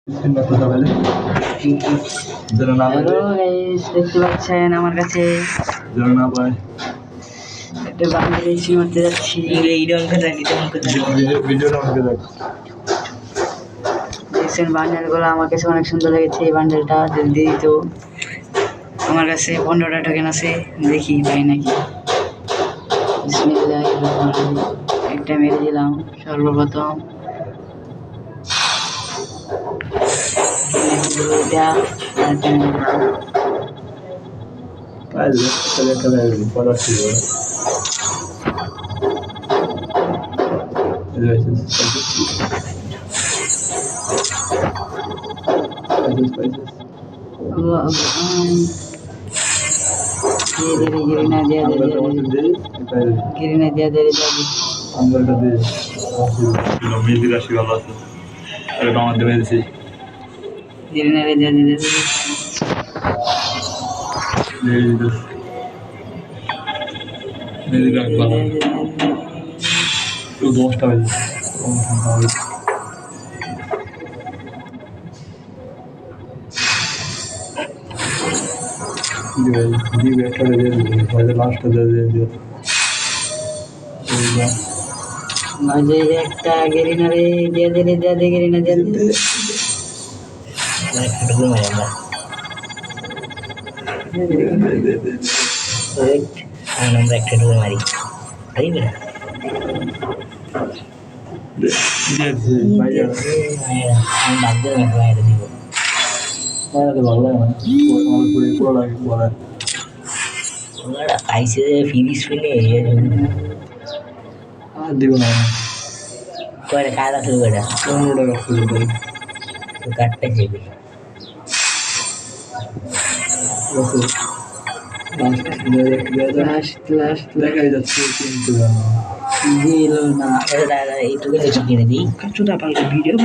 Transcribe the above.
Hello guys, দেখতে পাচ্ছেন আমার কাছে একটা বান্ডেল এসি মারতে যাচ্ছি। দেখছেন বান্ডেলগুলো আমার কাছে অনেক সুন্দর লেগেছে। এই বান্ডেলটা যদি দিত, আমার কাছে 15টা টোকেন আছে, দেখি পাই নাকি। একটা মেরে দিলাম সর্বপ্রথম। এটা একটা গেরিনারে দিয়ে দিলে গেরিনা দিয়ে দিলে আমরা একটা ঢুকে মারি পাইছে ফিনিশ ফেলে দিব না কয়টা কাজ আছে কয়টা 15টা কাটতে যাবে দেখাই যাচ্ছে কিন্তু দিল না। এইটুকু কিনে দিই ভিডিও